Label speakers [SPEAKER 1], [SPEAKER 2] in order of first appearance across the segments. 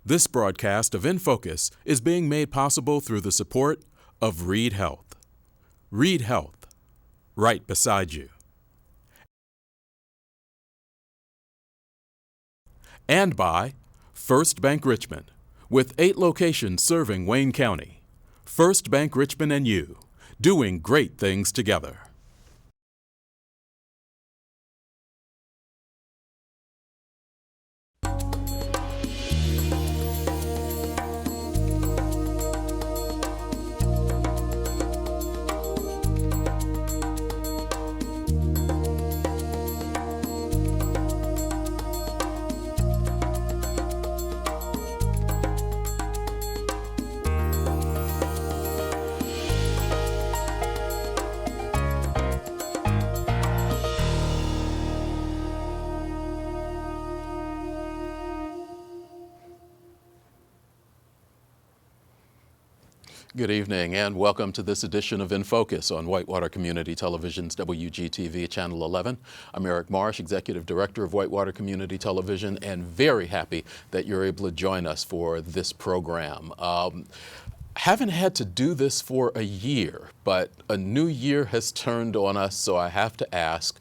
[SPEAKER 1] This broadcast of In Focus is being made possible through the support of Reed Health. Reed Health, right beside you. And by First Bank Richmond, with 8 locations serving Wayne County. First Bank Richmond and you, doing great things together. Good evening and welcome to this edition of In Focus on Whitewater Community Television's WCTV Channel 11. I'm Eric Marsh, Executive Director of Whitewater Community Television, and very happy that you're able to join us for this program. Haven't had to do this for a year, but a new year has turned on us, so I have to ask,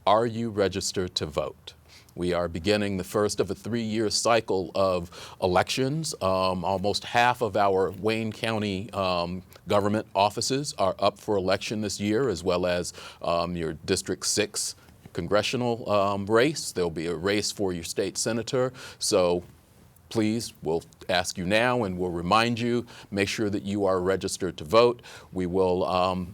[SPEAKER 1] are you registered to vote? We are beginning the first of a 3-year cycle of elections. Almost half of our Wayne County government offices are up for election this year, as well as your District 6 congressional race. There'll be a race for your state senator. So please, we'll ask you now and we'll remind you, make sure that you are registered to vote. We will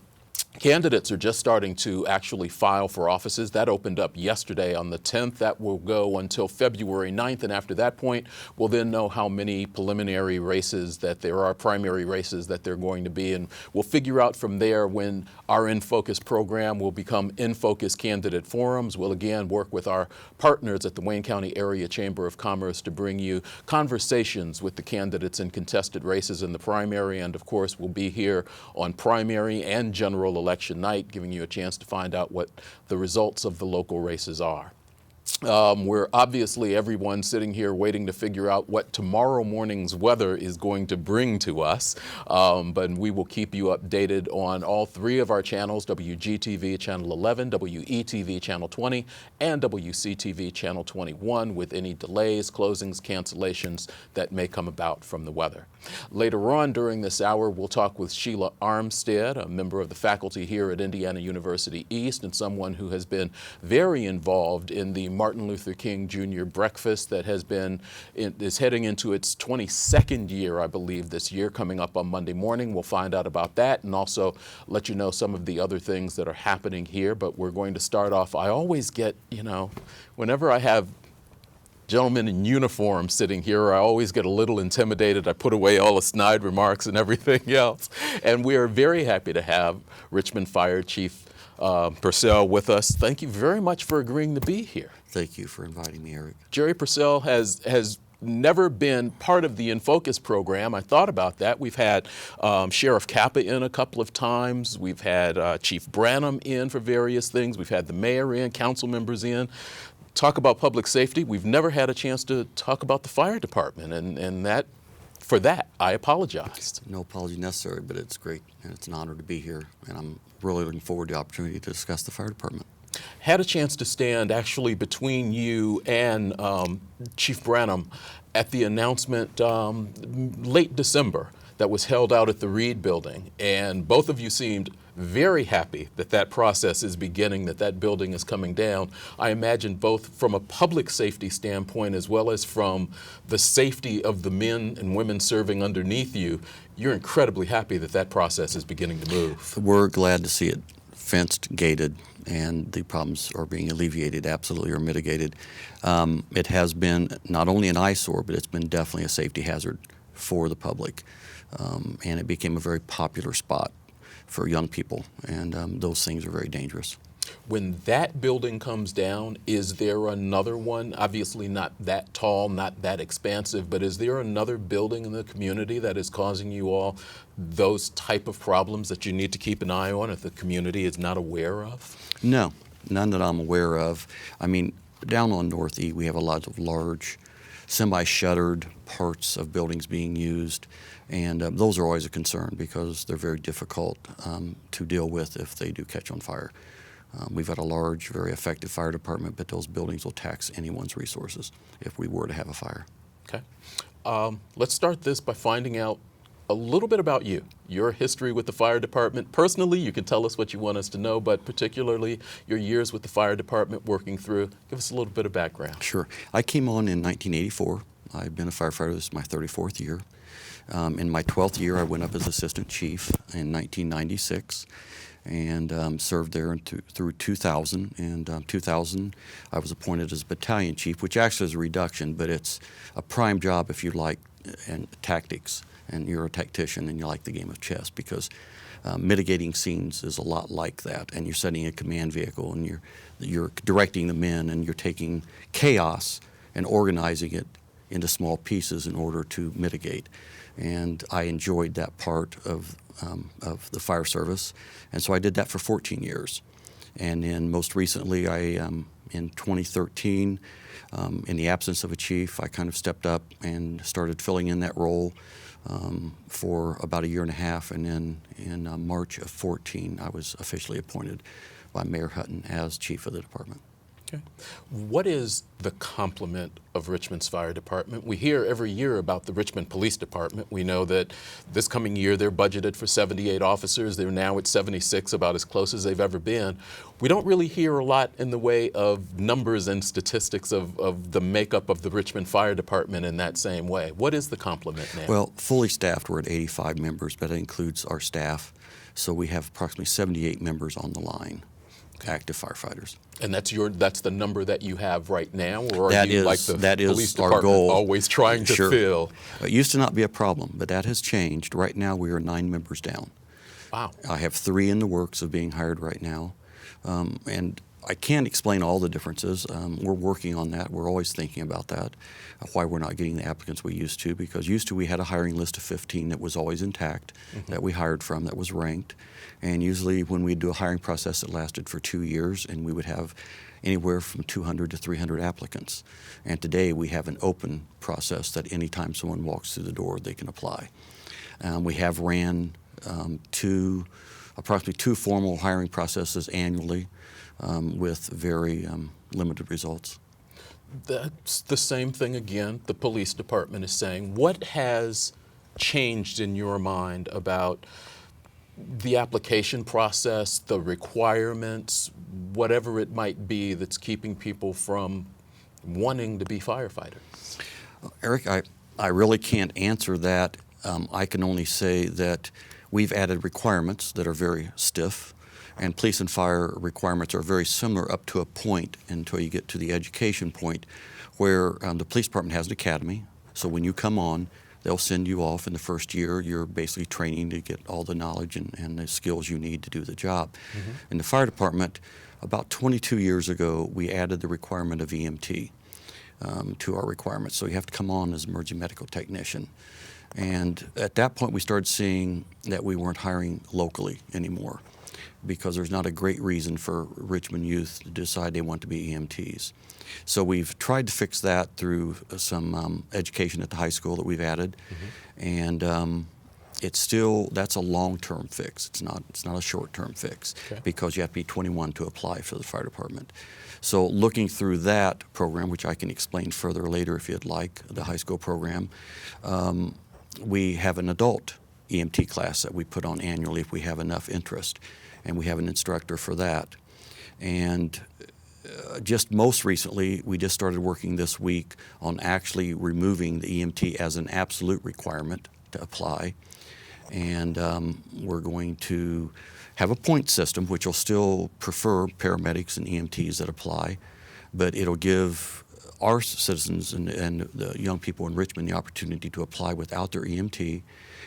[SPEAKER 1] candidates are just starting to actually file for offices. That opened up yesterday on the 10th. That will go until February 9th, and after that point, we'll then know how many preliminary races that there are, primary races that there are going to be, and we'll figure out from there when our In Focus program will become In Focus Candidate Forums. We'll again work with our partners at the Wayne County Area Chamber of Commerce to bring you conversations with the candidates in contested races in the primary, and of course, we'll be here on primary and general election night, giving you a chance to find out what the results of the local races are. We're obviously everyone sitting here waiting to figure out what tomorrow morning's weather is going to bring to us, but we will keep you updated on all 3 of our channels, WGTV Channel 11, WETV Channel 20, and WCTV Channel 21, with any delays, closings, cancellations that may come about from the weather. Later on during this hour, we'll talk with Sheila Armstead, a member of the faculty here at Indiana University East and someone who has been very involved in the Martin Luther King Jr. breakfast that is heading into its 22nd year, I believe, this year, coming up on Monday morning. We'll find out about that and also let you know some of the other things that are happening here. But we're going to start off, I always get, whenever I have gentlemen in uniform sitting here, I always get a little intimidated. I put away all the snide remarks and everything else. And we are very happy to have Richmond Fire Chief Purcell with us. Thank you very much for agreeing to be here.
[SPEAKER 2] Thank you for inviting me, Eric.
[SPEAKER 1] Jerry Purcell has never been part of the In Focus program. I thought about that. We've had Sheriff Kappa in a couple of times. We've had Chief Branham in for various things. We've had the mayor in, council members in. Talk about public safety. We've never had a chance to talk about the fire department, and for that, I apologized.
[SPEAKER 2] No apology necessary, but it's great, and it's an honor to be here, and I'm really looking forward to the opportunity to discuss the fire department.
[SPEAKER 1] Had a chance to stand actually between you and Chief Branham at the announcement late December that was held out at the Reed building, and both of you seemed very happy that that process is beginning, that building is coming down. I imagine both from a public safety standpoint as well as from the safety of the men and women serving underneath you, you're incredibly happy that process is beginning to move.
[SPEAKER 2] We're glad to see it fenced, gated, and the problems are being alleviated, absolutely, or mitigated. It has been not only an eyesore, but it's been definitely a safety hazard for the public. And it became a very popular spot for young people, and those things are very dangerous.
[SPEAKER 1] When that building comes down, is there another one, obviously not that tall, not that expansive, but is there another building in the community that is causing you all those type of problems that you need to keep an eye on if the community is not aware of?
[SPEAKER 2] No, none that I'm aware of. I mean, down on North E, we have a lot of large semi-shuttered parts of buildings being used. And those are always a concern because they're very difficult to deal with if they do catch on fire. We've got a large, very effective fire department, but those buildings will tax anyone's resources if we were to have a fire.
[SPEAKER 1] Okay. Let's start this by finding out a little bit about you, your history with the fire department. Personally, you can tell us what you want us to know, but particularly your years with the fire department working through. Give us a little bit of background.
[SPEAKER 2] Sure. I came on in 1984. I've been a firefighter. This is my 34th year. In my 12th year, I went up as assistant chief in 1996 and served there through 2000. And 2000, I was appointed as battalion chief, which actually is a reduction, but it's a prime job if you like and tactics, and you're a tactician and you like the game of chess, because mitigating scenes is a lot like that. And you're setting a command vehicle, and you're directing the men, and you're taking chaos and organizing it into small pieces in order to mitigate. And I enjoyed that part of the fire service, and so I did that for 14 years. And then most recently, in 2013, in the absence of a chief, I kind of stepped up and started filling in that role for about a year and a half, and then in March of 14, I was officially appointed by Mayor Hutton as chief of the department.
[SPEAKER 1] Okay. What is the complement of Richmond's fire department? We hear every year about the Richmond Police Department. We know that this coming year they're budgeted for 78 officers. They're now at 76, about as close as they've ever been. We don't really hear a lot in the way of numbers and statistics of the makeup of the Richmond Fire Department in that same way. What is the complement now?
[SPEAKER 2] Well, fully staffed, we're at 85 members, but that includes our staff. So we have approximately 78 members on the line, active firefighters.
[SPEAKER 1] And that's the number that you have right now, or are
[SPEAKER 2] That
[SPEAKER 1] you
[SPEAKER 2] is-
[SPEAKER 1] like the
[SPEAKER 2] that is
[SPEAKER 1] police
[SPEAKER 2] our
[SPEAKER 1] department
[SPEAKER 2] goal.
[SPEAKER 1] always trying to
[SPEAKER 2] Sure.
[SPEAKER 1] fill?
[SPEAKER 2] It used to not be a problem, but that has changed. Right now we are 9 members down.
[SPEAKER 1] Wow.
[SPEAKER 2] I have 3 in the works of being hired right now. And I can't explain all the differences. We're working on that. We're always thinking about that, why we're not getting the applicants we used to, because used to we had a hiring list of 15 that was always intact, that we hired from, that was ranked. And usually when we'd do a hiring process, it lasted for 2 years, and we would have anywhere from 200 to 300 applicants. And today we have an open process that anytime someone walks through the door, they can apply. We have ran approximately two formal hiring processes annually with very limited results.
[SPEAKER 1] That's the same thing again, the police department is saying. What has changed in your mind about the application process, the requirements, whatever it might be that's keeping people from wanting to be firefighters?
[SPEAKER 2] Eric, I really can't answer that. I can only say that we've added requirements that are very stiff, and police and fire requirements are very similar up to a point until you get to the education point where the police department has an academy. So when you come on, they'll send you off in the first year. You're basically training to get all the knowledge and the skills you need to do the job. In the fire department, about 22 years ago, we added the requirement of EMT to our requirements. So you have to come on as an emergency medical technician. And at that point, we started seeing that we weren't hiring locally anymore, because there's not a great reason for Richmond youth to decide they want to be EMTs. So we've tried to fix that through some education at the high school that we've added, and that's a long-term fix. It's not a short-term fix, because you have to be 21 to apply for the fire department. So looking through that program, which I can explain further later if you'd like, the high school program, we have an adult EMT class that we put on annually if we have enough interest, and we have an instructor for that. And just most recently, we just started working this week on actually removing the EMT as an absolute requirement to apply. And we're going to have a point system, which will still prefer paramedics and EMTs that apply, but it'll give our citizens and the young people in Richmond the opportunity to apply without their EMT,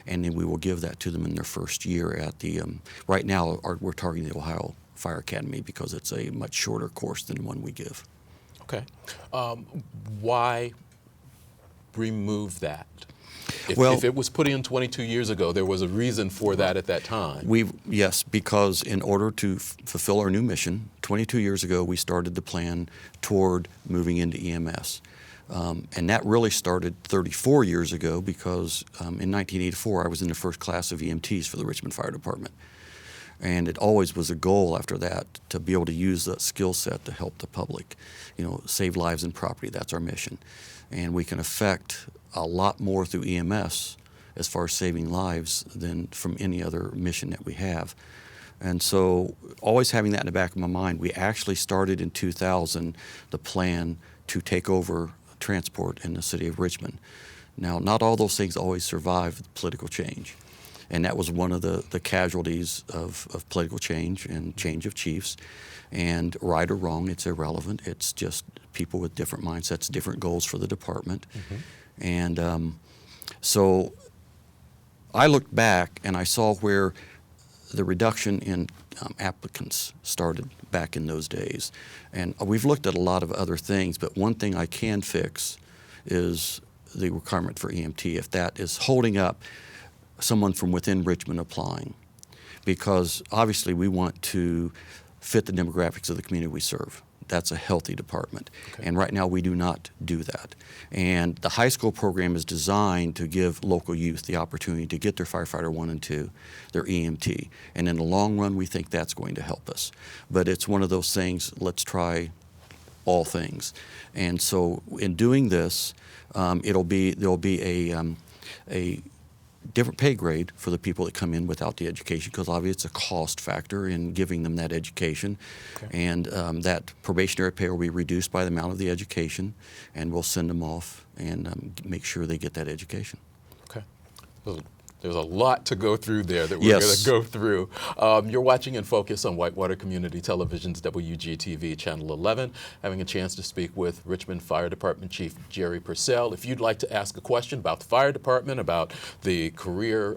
[SPEAKER 2] and then we will give that to them in their first year at the, right now we're targeting the Ohio Fire Academy because it's a much shorter course than the one we give.
[SPEAKER 1] Okay. Why remove that? If it was put in 22 years ago, there was a reason for that at that time.
[SPEAKER 2] Yes, because in order to fulfill our new mission, 22 years ago we started the plan toward moving into EMS. And that really started 34 years ago because in 1984 I was in the first class of EMTs for the Richmond Fire Department. And it always was a goal after that to be able to use that skill set to help the public, save lives and property. That's our mission. And we can affect a lot more through EMS as far as saving lives than from any other mission that we have. And so always having that in the back of my mind, we actually started in 2000 the plan to take over transport in the city of Richmond. Now, not all those things always survive political change. And that was one of the casualties of political change and change of chiefs. And right or wrong, it's irrelevant. It's just people with different mindsets, different goals for the department. And so I looked back and I saw where the reduction in applicants started back in those days. And we've looked at a lot of other things, but one thing I can fix is the requirement for EMT, if that is holding up someone from within Richmond applying. Because obviously we want to fit the demographics of the community we serve. That's a healthy department. Okay. And right now we do not do that. And the high school program is designed to give local youth the opportunity to get their firefighter 1 and 2, their EMT. And in the long run, we think that's going to help us. But it's one of those things, let's try all things. And so in doing this, there'll be a different pay grade for the people that come in without the education, because obviously it's a cost factor in giving them that education. Okay. And that probationary pay will be reduced by the amount of the education, and we'll send them off and make sure they get that education.
[SPEAKER 1] Okay. There's a lot to go through there that we're going to go through. You're watching In Focus on Whitewater Community Television's WGTV Channel 11, having a chance to speak with Richmond Fire Department Chief Jerry Purcell. If you'd like to ask a question about the fire department, about the career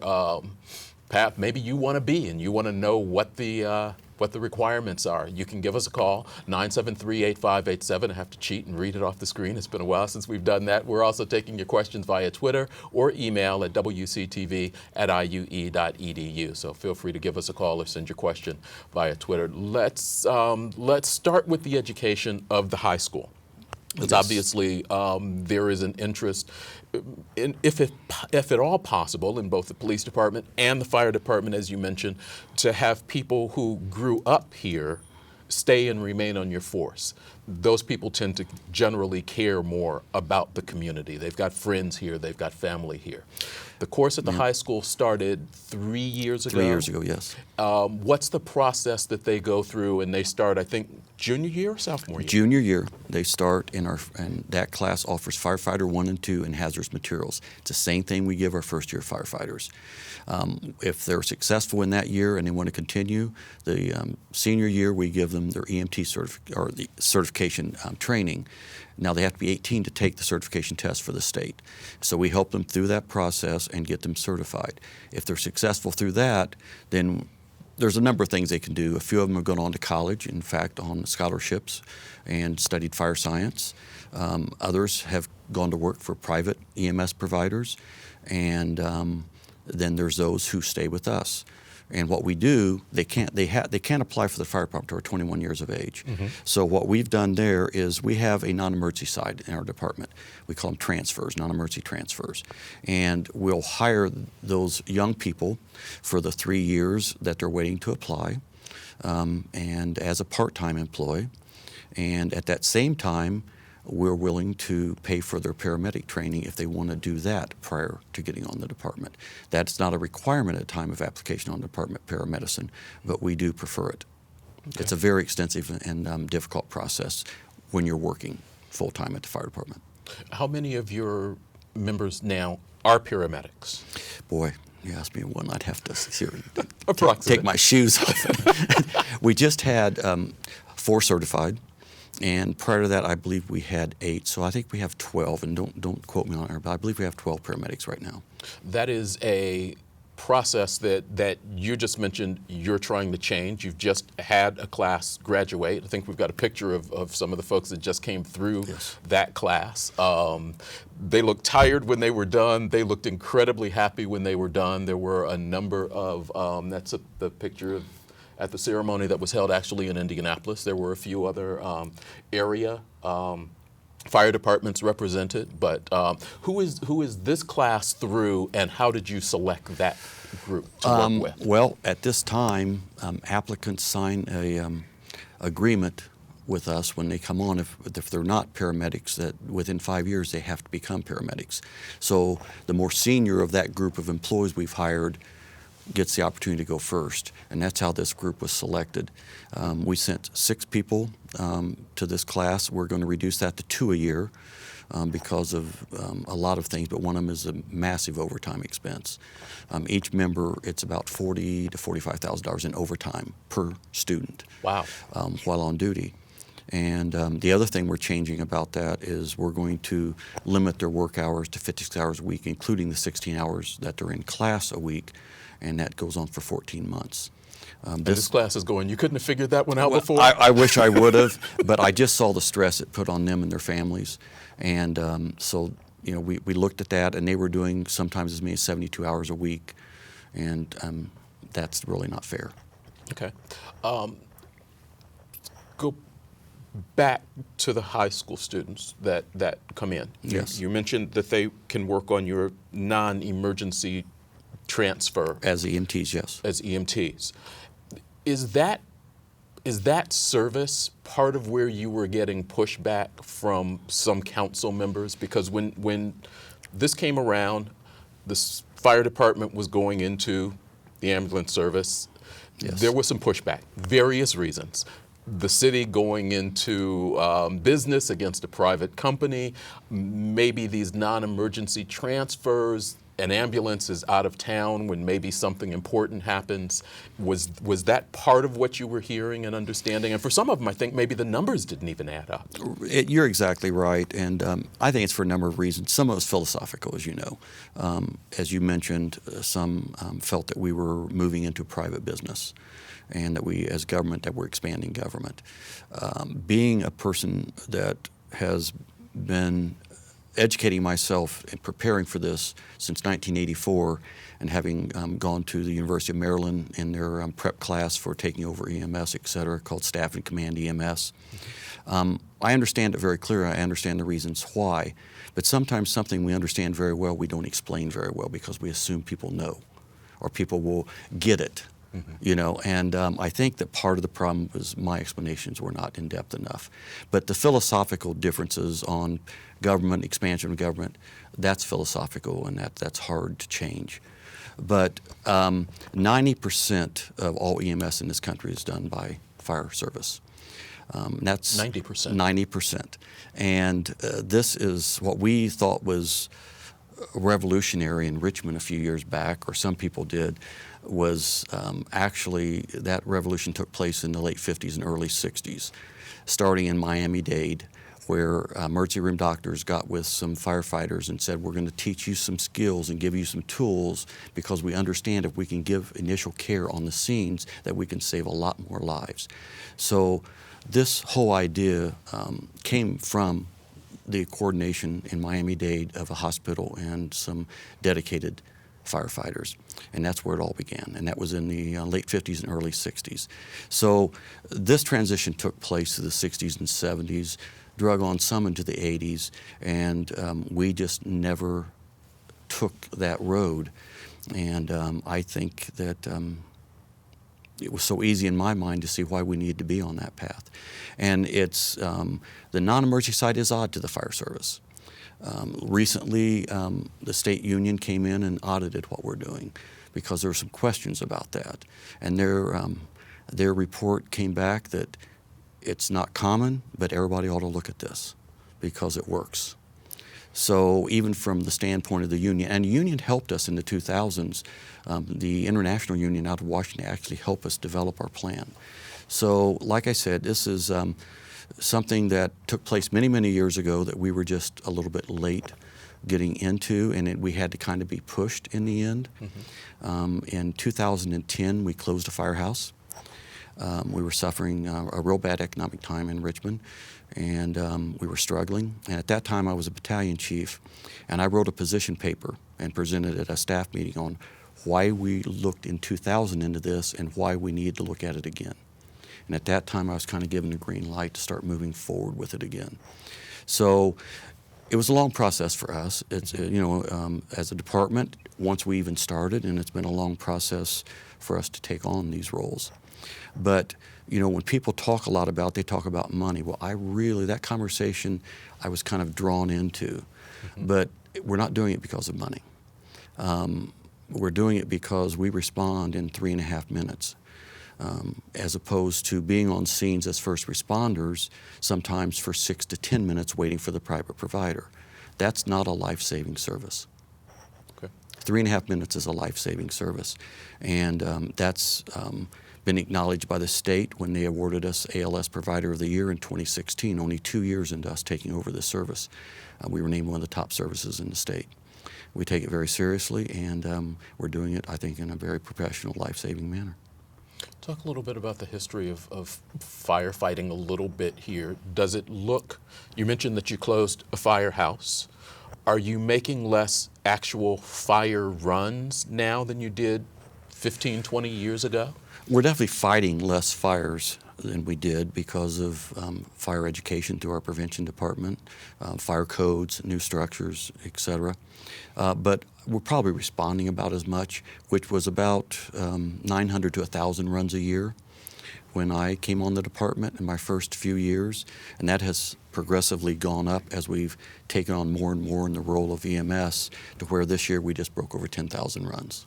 [SPEAKER 1] path maybe you want to be, and you want to know what the requirements are, you can give us a call, 973-8587. I have to cheat and read it off the screen. It's been a while since we've done that. We're also taking your questions via Twitter or email at wctv@iue.edu. So feel free to give us a call or send your question via Twitter. Let's start with the education of the high school. Because obviously there is an interest, if at all possible, in both the police department and the fire department, as you mentioned, to have people who grew up here stay and remain on your force. Those people tend to generally care more about the community. They've got friends here, they've got family here. The course at the high school started 3 years ago?
[SPEAKER 2] 3 years ago, yes.
[SPEAKER 1] What's the process that they go through? And they start, I think, junior year or sophomore year?
[SPEAKER 2] Junior year, they start, and that class offers firefighter 1 and 2 and hazardous materials. It's the same thing we give our first-year firefighters. If they're successful in that year and they want to continue, the senior year we give them their EMT certification training. Now they have to be 18 to take the certification test for the state. So we help them through that process and get them certified. If they're successful through that, then there's a number of things they can do. A few of them have gone on to college, in fact, on scholarships, and studied fire science. Others have gone to work for private EMS providers, and then there's those who stay with us. And what we do, they can't apply for the fire department until they're 21 years of age. Mm-hmm. So what we've done there is we have a non-emergency side in our department. We call them transfers, non-emergency transfers. And we'll hire those young people for the 3 years that they're waiting to apply, and as a part-time employee. And at that same time, we're willing to pay for their paramedic training if they want to do that prior to getting on the department. That's not a requirement at the time of application on department paramedicine, but we do prefer it. Okay. It's a very extensive and difficult process when you're working full-time at the fire department.
[SPEAKER 1] How many of your members now are paramedics?
[SPEAKER 2] Boy, you asked me one, I'd have to take my shoes off. We just had 4 certified. And prior to that, I believe we had 8. So I think we have 12. And don't quote me on it, but I believe we have 12 paramedics right now.
[SPEAKER 1] That is a process that you just mentioned you're trying to change. You've just had a class graduate. I think we've got a picture of some of the folks that just came through that class. They looked tired when they were done. They looked incredibly happy when they were done. There were a number of, the picture of at the ceremony that was held actually in Indianapolis. There were a few other area fire departments represented, but who is this class through, and how did you select that group to work with?
[SPEAKER 2] Well, at this time, applicants sign a agreement with us when they come on. If they're not paramedics, that within 5 years they have to become paramedics. So the more senior of that group of employees we've hired gets the opportunity to go first, and that's how this group was selected. We sent 6 people to this class. We're going to reduce that to 2 a year because of a lot of things, but one of them is a massive overtime expense. Each member, it's about $40,000 to $45,000 in overtime per student.
[SPEAKER 1] Wow.
[SPEAKER 2] While on duty. And the other thing we're changing about that is we're going to limit their work hours to 56 hours a week, including the 16 hours that they're in class a week, and that goes on for 14 months.
[SPEAKER 1] This class is going, you couldn't have figured that one out before?
[SPEAKER 2] I wish I would have, but I just saw the stress it put on them and their families. And so, you know, we looked at that, and they were doing sometimes as many as 72 hours a week, and that's really not fair.
[SPEAKER 1] Okay. Go back to the high school students that come in.
[SPEAKER 2] Yes.
[SPEAKER 1] You mentioned that they can work on your non-emergency transfer.
[SPEAKER 2] As EMTs, yes.
[SPEAKER 1] As EMTs. Is that service part of where you were getting pushback from some council members? Because when this came around, the fire department was going into the ambulance service.
[SPEAKER 2] Yes.
[SPEAKER 1] There was some pushback, various reasons. The city going into business against a private company, maybe these non-emergency transfers, an ambulance is out of town when maybe something important happens. Was that part of what you were hearing and understanding? And for some of them, I think maybe the numbers didn't even add up.
[SPEAKER 2] You're exactly right, and I think it's for a number of reasons. Some of it's philosophical, as you know. As you mentioned, some felt that we were moving into private business, and that we, as government, that we're expanding government. Being a person that has been educating myself and preparing for this since 1984, and having gone to the University of Maryland in their prep class for taking over EMS, et cetera, called Staff and Command EMS. I understand it very clearly. I understand the reasons why. But sometimes something we understand very well, we don't explain very well because we assume people know or people will get it. You know, and I think that part of the problem was my explanations were not in depth enough. But the philosophical differences on government, expansion of government, that's philosophical, and that's hard to change. But 90% of all EMS in this country is done by fire service. That's
[SPEAKER 1] 90%.
[SPEAKER 2] 90%. And this is what we thought was revolutionary in Richmond a few years back, or some people did, was actually that revolution took place in the late 50s and early 60s, starting in Miami-Dade, where emergency room doctors got with some firefighters and said, we're going to teach you some skills and give you some tools, because we understand if we can give initial care on the scenes that we can save a lot more lives. So this whole idea came from the coordination in Miami-Dade of a hospital and some dedicated firefighters, and that's where it all began, and that was in the late 50s and early 60s. So this transition took place to the 60s and 70s, drug on some into the 80s, and we just never took that road. And I think that it was so easy in my mind to see why we needed to be on that path. And it's the non-emergency side is odd to the fire service. Recently, the state union came in and audited what we're doing because there were some questions about that. And their report came back that it's not common, but everybody ought to look at this because it works. So even from the standpoint of the union, and the union helped us in the 2000s, the International Union out of Washington actually helped us develop our plan. So like I said, this is something that took place many, many years ago that we were just a little bit late getting into, and we had to kind of be pushed in the end. In 2010, we closed a firehouse. We were suffering a real bad economic time in Richmond, and we were struggling. And at that time, I was a battalion chief, and I wrote a position paper and presented at a staff meeting on why we looked in 2000 into this and why we needed to look at it again. And at that time, I was kind of given the green light to start moving forward with it again. So it was a long process for us. It's, as a department, once we even started, and it's been a long process for us to take on these roles. But, when people talk a lot about, they talk about money. Well, that conversation I was kind of drawn into. But we're not doing it because of money. We're doing it because we respond in 3.5 minutes. As opposed to being on scenes as first responders, sometimes for 6 to 10 minutes waiting for the private provider. That's not a life-saving service.
[SPEAKER 1] Okay.
[SPEAKER 2] 3.5 minutes is a life-saving service. And that's been acknowledged by the state when they awarded us ALS Provider of the Year in 2016, only 2 years into us taking over this service. We were named one of the top services in the state. We take it very seriously, and we're doing it, I think, in a very professional, life-saving manner.
[SPEAKER 1] Talk a little bit about the history of firefighting a little bit here. Does it look, you mentioned that you closed a firehouse. Are you making less actual fire runs now than you did 15, 20 years ago?
[SPEAKER 2] We're definitely fighting less fires than we did because of fire education through our prevention department, fire codes, new structures, etc. But we're probably responding about as much, which was about 900 to 1,000 runs a year when I came on the department in my first few years, and that has progressively gone up as we've taken on more and more in the role of EMS, to where this year we just broke over 10,000 runs.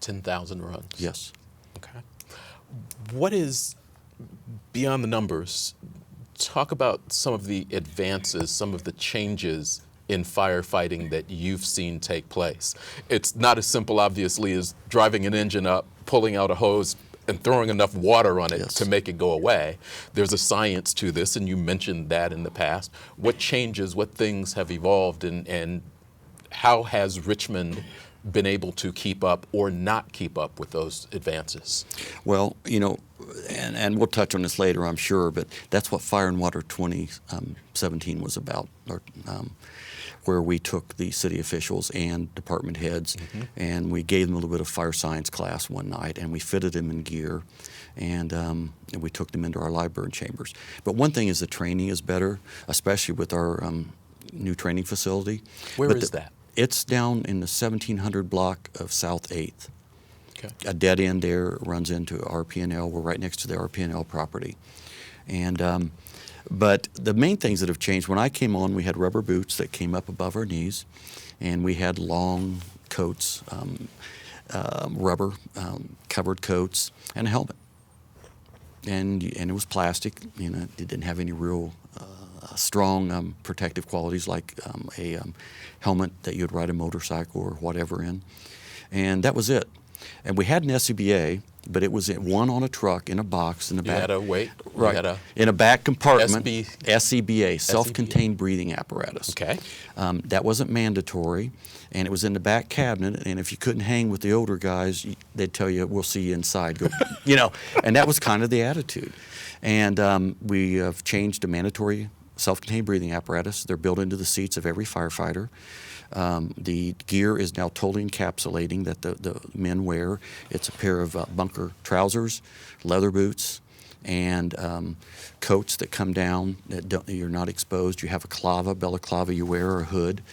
[SPEAKER 1] 10,000 runs?
[SPEAKER 2] Yes.
[SPEAKER 1] Okay. What is, beyond the numbers, talk about some of the advances, some of the changes in firefighting that you've seen take place. It's not as simple, obviously, as driving an engine up, pulling out a hose, and throwing enough water on it
[SPEAKER 2] Yes.
[SPEAKER 1] to make it go away. There's a science to this, and you mentioned that in the past. What changes, what things have evolved, and how has Richmond been able to keep up or not keep up with those advances?
[SPEAKER 2] Well, and we'll touch on this later, I'm sure, but that's what Fire and Water 2017 was about, where we took the city officials and department heads, and we gave them a little bit of fire science class one night, and we fitted them in gear, and we took them into our live burn chambers. But one thing is the training is better, especially with our new training facility.
[SPEAKER 1] Where is that?
[SPEAKER 2] It's down in the 1700 block of South 8th.
[SPEAKER 1] Okay.
[SPEAKER 2] A dead end there runs into RP&L. We're right next to the RP&L property. And but the main things that have changed, when I came on, we had rubber boots that came up above our knees, and we had long coats, rubber covered coats, and a helmet. And it was plastic. It didn't have any real strong protective qualities like a helmet that you'd ride a motorcycle or whatever in. And that was it. And we had an SCBA, but it was one on a truck in a box in the back.
[SPEAKER 1] You had a weight?
[SPEAKER 2] Right. In a back compartment.
[SPEAKER 1] SCBA,
[SPEAKER 2] self-contained breathing apparatus.
[SPEAKER 1] Okay.
[SPEAKER 2] That wasn't mandatory, and it was in the back cabinet, and if you couldn't hang with the older guys, they'd tell you, we'll see you inside. Go, and that was kind of the attitude. And we have changed to mandatory self-contained breathing apparatus. They're built into the seats of every firefighter. The gear is now totally encapsulating that the men wear. It's a pair of bunker trousers, leather boots, and coats that come down that you're not exposed. You have a balaclava you wear, or a hood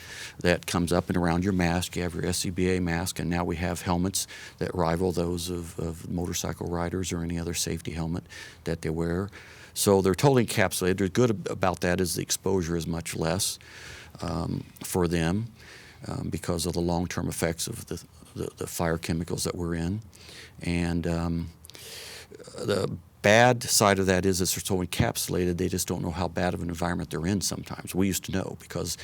[SPEAKER 2] that comes up and around your mask. You have your SCBA mask, and now we have helmets that rival those of motorcycle riders or any other safety helmet that they wear. So they're totally encapsulated. The good about that is the exposure is much less for them because of the long-term effects of the fire chemicals that we're in. And the bad side of that is they're so encapsulated, they just don't know how bad of an environment they're in sometimes. We used to know, because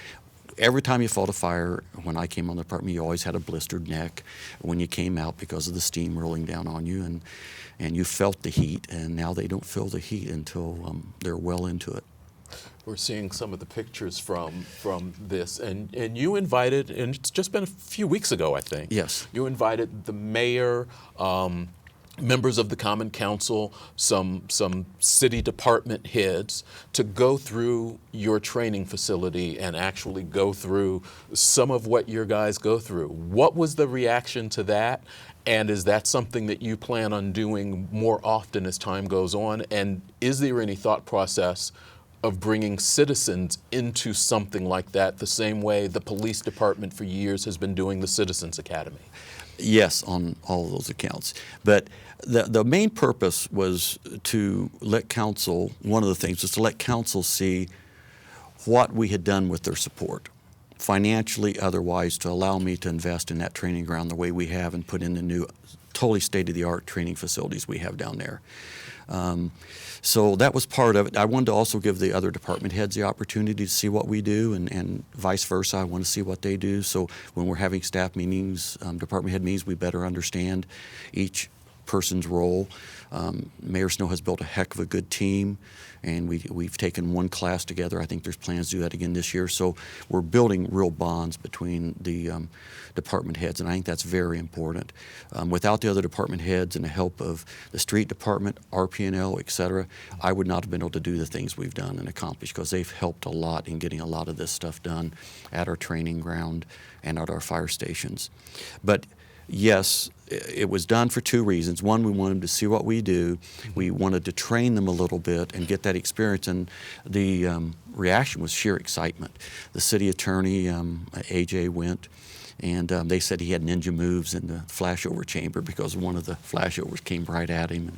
[SPEAKER 2] every time you fought a fire, when I came on the department, you always had a blistered neck when you came out because of the steam rolling down on you, and you felt the heat, and now they don't feel the heat until they're well into it.
[SPEAKER 1] We're seeing some of the pictures from this, and you invited, and it's just been a few weeks ago, I think.
[SPEAKER 2] Yes.
[SPEAKER 1] You invited the mayor, members of the Common Council, some city department heads to go through your training facility and actually go through some of what your guys go through. What was the reaction to that? And is that something that you plan on doing more often as time goes on? And is there any thought process of bringing citizens into something like that, the same way the police department for years has been doing the Citizens Academy?
[SPEAKER 2] Yes, on all of those accounts. But the main purpose was to let council, one of the things was to let council see what we had done with their support, financially, otherwise, to allow me to invest in that training ground the way we have and put in the new, totally state-of-the-art training facilities we have down there. So that was part of it. I wanted to also give the other department heads the opportunity to see what we do, and vice versa. I want to see what they do. So when we're having staff meetings, department head meetings, we better understand each person's role. Mayor Snow has built a heck of a good team, and we've taken one class together. I think there's plans to do that again this year. So we're building real bonds between the department heads, and I think that's very important. Without the other department heads and the help of the street department, RP&L, et cetera, I would not have been able to do the things we've done and accomplished, because they've helped a lot in getting a lot of this stuff done at our training ground and at our fire stations. But yes, it was done for two reasons. One, we wanted to see what we do. We wanted to train them a little bit and get that experience, and the reaction was sheer excitement. The city attorney, AJ, went, and they said he had ninja moves in the flashover chamber because one of the flashovers came right at him.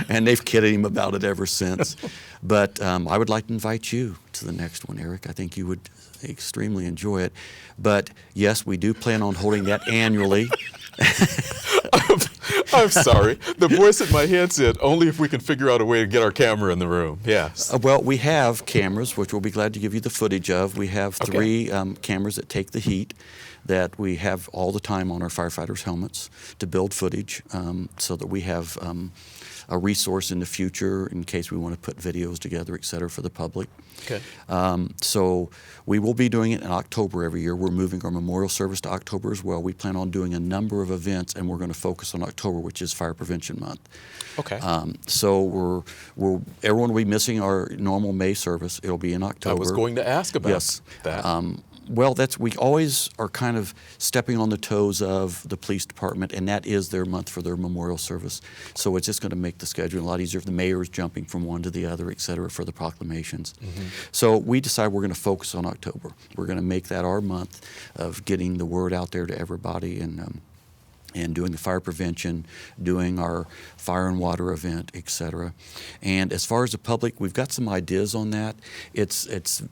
[SPEAKER 2] And they've kidded him about it ever since. But I would like to invite you to the next one, Eric. I think you would extremely enjoy it. But yes, we do plan on holding that annually.
[SPEAKER 1] I'm sorry. The voice in my head said, only if we can figure out a way to get our camera in the room. Yes.
[SPEAKER 2] Well, we have cameras, which we'll be glad to give you the footage of. We have three cameras that take the heat that we have all the time on our firefighters' helmets to build footage, so that we have a resource in the future in case we want to put videos together, et cetera, for the public.
[SPEAKER 1] Okay.
[SPEAKER 2] So we will be doing it in October every year. We're moving our memorial service to October as well. We plan on doing a number of events, and we're going to focus on October, which is Fire Prevention Month. Okay. So everyone will be missing our normal May service. It'll be in October.
[SPEAKER 1] I was going to ask about that.
[SPEAKER 2] Well, we always are kind of stepping on the toes of the police department, and that is their month for their memorial service. So it's just going to make the schedule a lot easier if the mayor is jumping from one to the other, et cetera, for the proclamations. So we decided we're going to focus on October. We're going to make that our month of getting the word out there to everybody, and doing the fire prevention, doing our fire and water event, et cetera. And as far as the public, we've got some ideas on that. It's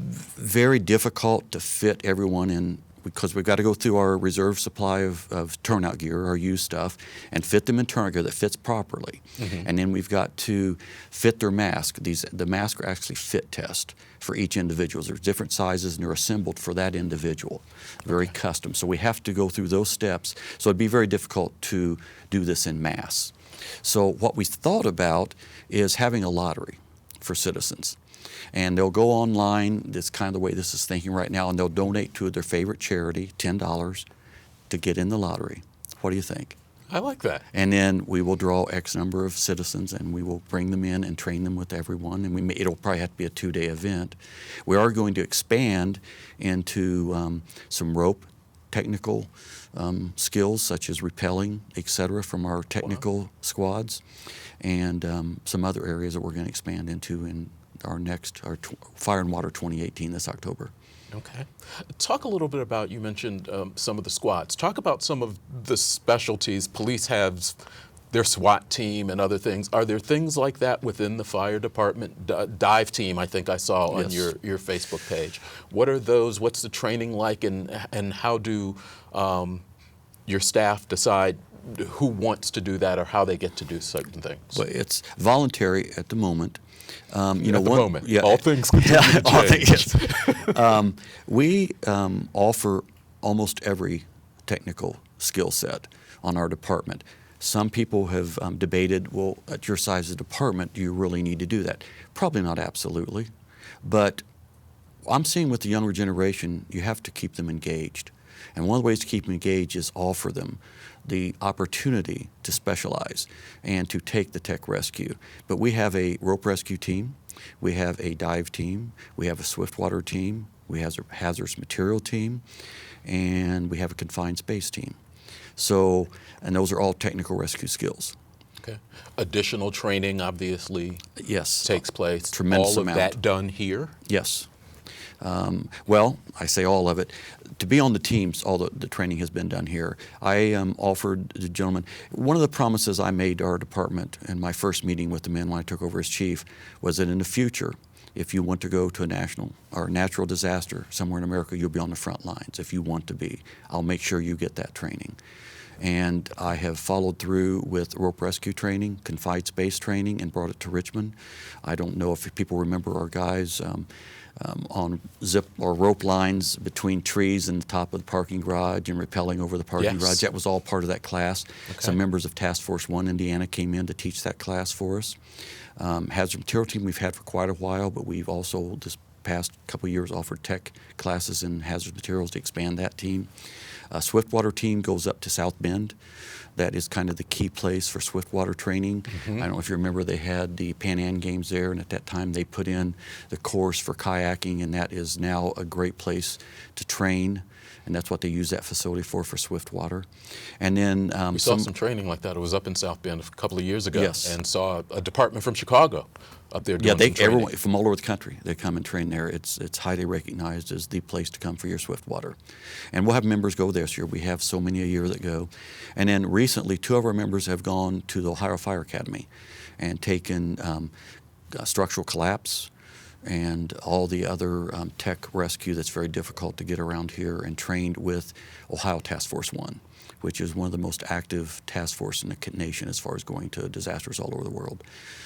[SPEAKER 2] very difficult to fit everyone in, because we've got to go through our reserve supply of turnout gear, our used stuff, and fit them in turnout gear that fits properly. And then we've got to fit their mask. The masks are actually fit test for each individual. There's different sizes, and they're assembled for that individual, very custom. So we have to go through those steps. So it'd be very difficult to do this in mass. So what we thought about is having a lottery for citizens. And they'll go online, that's kind of the way this is thinking right now, and they'll donate to their favorite charity, $10, to get in the lottery. What do you think?
[SPEAKER 1] I like that.
[SPEAKER 2] And then we will draw X number of citizens, and we will bring them in and train them with everyone, and it'll probably have to be a 2-day event. We are going to expand into some rope technical skills, such as rappelling, et cetera, from our technical squads, and some other areas that we're going to expand into in our Fire and Water 2018 this October.
[SPEAKER 1] Okay. Talk a little bit about, you mentioned some of the squads. Talk about some of the specialties. Police have their SWAT team and other things. Are there things like that within the fire department? Dive team, I think I saw on your Facebook page. What are those? What's the training like, and how do your staff decide who wants to do that or how they get to do certain things?
[SPEAKER 2] Well, it's voluntary at the moment.
[SPEAKER 1] All things continue to change.
[SPEAKER 2] We offer almost every technical skill set on our department. Some people have debated, well, at your size of department, do you really need to do that? Probably not absolutely. But I'm seeing with the younger generation, you have to keep them engaged. And one of the ways to keep them engaged is offer them the opportunity to specialize and to take the tech rescue. But we have a rope rescue team, we have a dive team, we have a swift water team, we have a hazardous material team, and we have a confined space team. So, and those are all technical rescue skills.
[SPEAKER 1] Okay. Additional training obviously
[SPEAKER 2] Yes.
[SPEAKER 1] takes place.
[SPEAKER 2] Tremendous
[SPEAKER 1] All of
[SPEAKER 2] amount.
[SPEAKER 1] that done here?
[SPEAKER 2] Yes. Well, I say all of it. To be on the teams, all the training has been done here. I offered the gentleman, one of the promises I made to our department in my first meeting with the men when I took over as chief was that in the future, if you want to go to a national or natural disaster somewhere in America, you'll be on the front lines. If you want to be, I'll make sure you get that training. And I have followed through with rope rescue training, confined space training, and brought it to Richmond. I don't know if people remember our guys on zip or rope lines between trees and the top of the parking garage and rappelling over the parking garage. That was all part of that class. Okay. Some members of Task Force 1 Indiana came in to teach that class for us. Hazard material team we've had for quite a while, but we've also this past couple of years offered tech classes in hazard materials to expand that team. Swiftwater team goes up to South Bend. That is kind of the key place for swiftwater training. I don't know if you remember, they had the Pan Am Games there, and at that time they put in the course for kayaking, and that is now a great place to train, and that's what they use that facility for swiftwater. And then
[SPEAKER 1] we saw some training like that. It was up in South Bend a couple of years ago,
[SPEAKER 2] yes.
[SPEAKER 1] And saw a department from Chicago up there doing some training.
[SPEAKER 2] Everyone from all over the country, they come and train there. It's highly recognized as the place to come for your swiftwater. And we'll have members go there this year. We have so many a year that go. And then recently, 2 of our members have gone to the Ohio Fire Academy and taken structural collapse and all the other tech rescue that's very difficult to get around here, and trained with Ohio Task Force 1, which is one of the most active task force in the nation as far as going to disasters all over the world.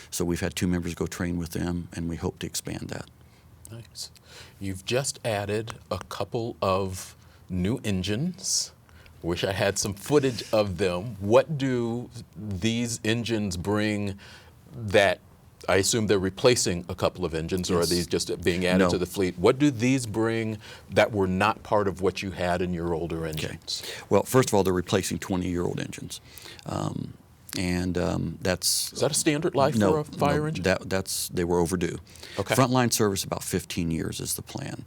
[SPEAKER 2] So we've had 2 members go train with them, and we hope to expand that.
[SPEAKER 1] Nice. You've just added a couple of new engines. Wish I had some footage of them. What do these engines bring that, I assume they're replacing a couple of engines, or
[SPEAKER 2] Yes.
[SPEAKER 1] are these just being added to the fleet? What do these bring that were not part of what you had in your older engines?
[SPEAKER 2] Okay. Well, first of all, they're replacing 20-year-old engines. That's...
[SPEAKER 1] Is that a standard life for a fire engine?
[SPEAKER 2] They were overdue.
[SPEAKER 1] Okay.
[SPEAKER 2] Frontline service, about 15 years is the plan.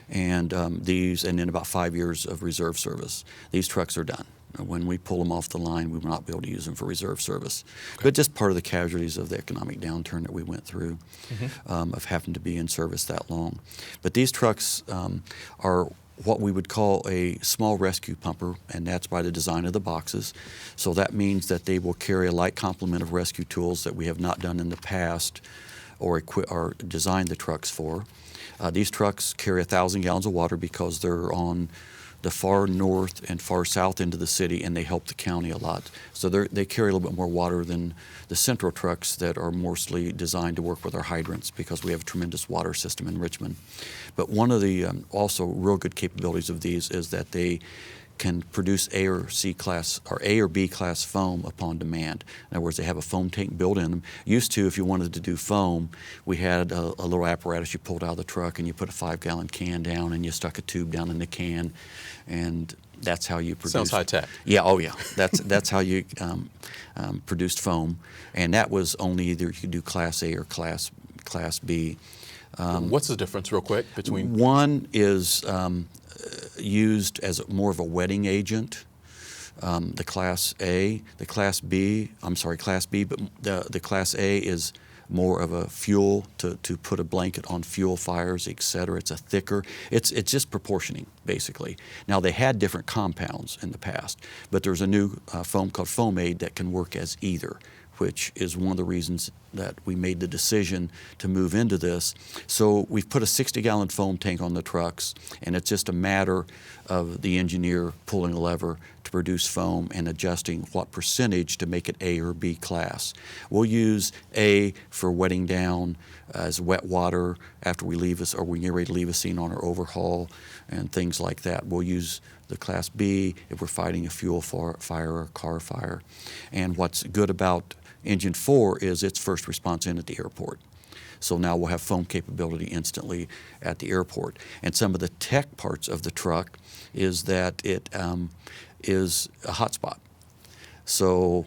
[SPEAKER 2] And and then about 5 years of reserve service. These trucks are done. When we pull them off the line, we will not be able to use them for reserve service. Okay. But just part of the casualties of the economic downturn that we went through, of having to be in service that long. But these trucks are what we would call a small rescue pumper, and that's by the design of the boxes. So that means that they will carry a light complement of rescue tools that we have not done in the past or designed the trucks for. These trucks carry 1,000 gallons of water because they're on the far north and far south end of the city, and they help the county a lot. So they carry a little bit more water than the central trucks that are mostly designed to work with our hydrants, because we have a tremendous water system in Richmond. But one of the also real good capabilities of these is that they can produce A or C class or A or B class foam upon demand. In other words, they have a foam tank built in them. Used to, if you wanted to do foam, we had a little apparatus you pulled out of the truck, and you put a 5-gallon can down, and you stuck a tube down in the can, and that's how you produce.
[SPEAKER 1] Sounds high tech.
[SPEAKER 2] Yeah. Oh yeah. That's how you produced foam, and that was only either you could do Class A or Class B.
[SPEAKER 1] What's the difference, real quick, between?
[SPEAKER 2] One is used as more of a wetting agent, the Class A. The Class B, but the Class A is more of a fuel to put a blanket on fuel fires, etc. It's a thicker, it's just proportioning, basically. Now, they had different compounds in the past, but there's a new foam called Foam Aid that can work as either, which is one of the reasons that we made the decision to move into this. So we've put a 60-gallon foam tank on the trucks, and it's just a matter of the engineer pulling a lever to produce foam and adjusting what percentage to make it A or B class. We'll use A for wetting down as wet water after we leave us, or we get ready to leave a scene on our overhaul and things like that. We'll use the Class B if we're fighting a fuel fire or a car fire. And what's good about Engine 4 is its first response in at the airport. So now we'll have foam capability instantly at the airport. And some of the tech parts of the truck is that it is a hotspot. So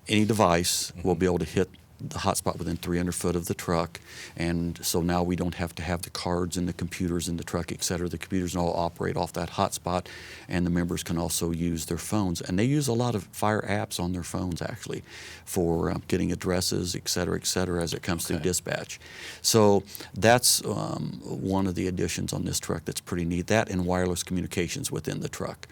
[SPEAKER 2] any device will be able to hit the hotspot within 300 foot of the truck, and so now we don't have to have the cards and the computers in the truck, et cetera. The computers all operate off that hotspot, and the members can also use their phones. And they use a lot of fire apps on their phones, actually, for getting addresses, et cetera, as it comes through dispatch. So that's one of the additions on this truck that's pretty neat. That and wireless communications within the truck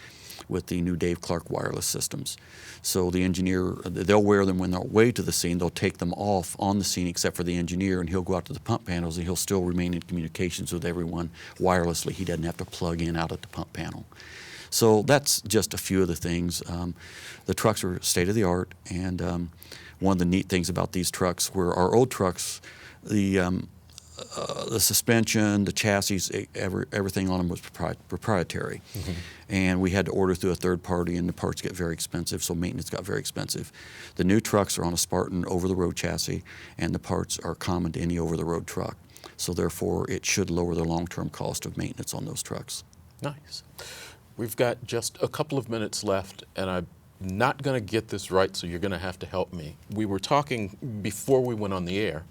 [SPEAKER 2] with the new Dave Clark wireless systems. So the engineer, they'll wear them when they're away to the scene. They'll take them off on the scene except for the engineer, and he'll go out to the pump panels and he'll still remain in communications with everyone wirelessly. He doesn't have to plug in out at the pump panel. So that's just a few of the things. The trucks are state of the art, and one of the neat things about these trucks were our old trucks, the suspension, the chassis, everything on them was proprietary. Mm-hmm. And we had to order through a third party, and the parts get very expensive, so maintenance got very expensive. The new trucks are on a Spartan over-the-road chassis, and the parts are common to any over-the-road truck. So therefore, it should lower the long-term cost of maintenance on those trucks.
[SPEAKER 1] Nice. We've got just a couple of minutes left, and I'm not going to get this right, so you're going to have to help me. We were talking before we went on the air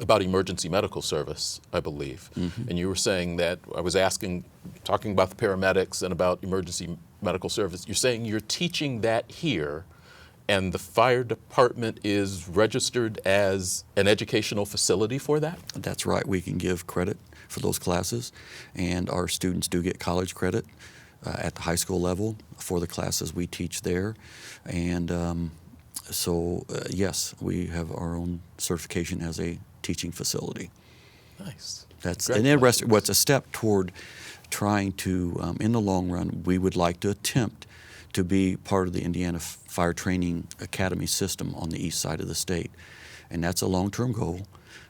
[SPEAKER 1] about emergency medical service, I believe. Mm-hmm. And you were saying that, I was talking about the paramedics and about emergency medical service. You're saying you're teaching that here, and the fire department is registered as an educational facility for that?
[SPEAKER 2] That's right. We can give credit for those classes, and our students do get college credit at the high school level for the classes we teach there. And yes, we have our own certification as a teaching facility.
[SPEAKER 1] Nice.
[SPEAKER 2] And then what's a step toward trying to, in the long run, we would like to attempt to be part of the Indiana Fire Training Academy system on the east side of the state. And that's a long-term goal,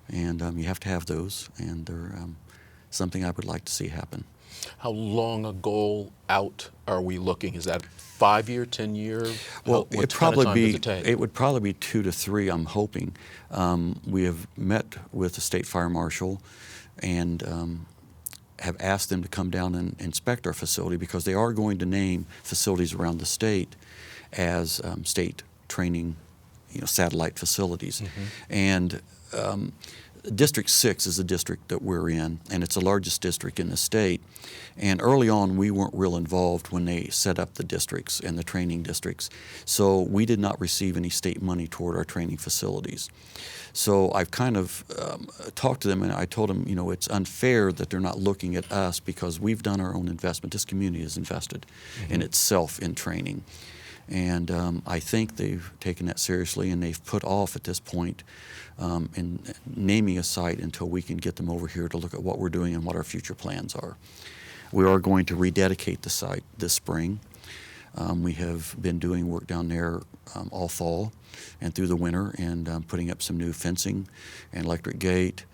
[SPEAKER 2] and you have to have those, and they're something I would like to see happen.
[SPEAKER 1] How long a goal out are we looking? Is that 5-year, 10-year?
[SPEAKER 2] Well, it would probably be 2 to 3, I'm hoping. We have met with the state fire marshal and have asked them to come down and inspect our facility, because they are going to name facilities around the state as state training, satellite facilities. Mm-hmm. And District 6 is the district that we're in, and it's the largest district in the state. And early on, we weren't real involved when they set up the districts and the training districts. So we did not receive any state money toward our training facilities. So I've kind of talked to them, and I told them, it's unfair that they're not looking at us, because we've done our own investment. This community has invested in itself in training. And I think they've taken that seriously, and they've put off at this point in naming a site until we can get them over here to look at what we're doing and what our future plans are. We are going to rededicate the site this spring. We have been doing work down there all fall and through the winter, and putting up some new fencing and electric gate.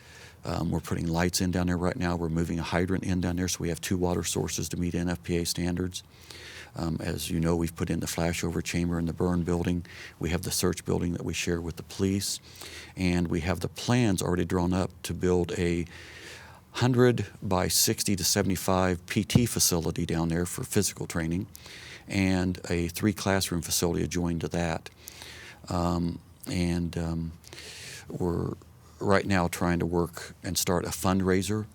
[SPEAKER 2] We're putting lights in down there right now. We're moving a hydrant in down there, so we have 2 water sources to meet NFPA standards. As you know, we've put in the flashover chamber in the burn building. We have the search building that we share with the police. And we have the plans already drawn up to build a 100 by 60 to 75 PT facility down there for physical training, and a 3 classroom facility adjoined to that. We're right now trying to work and start a fundraiser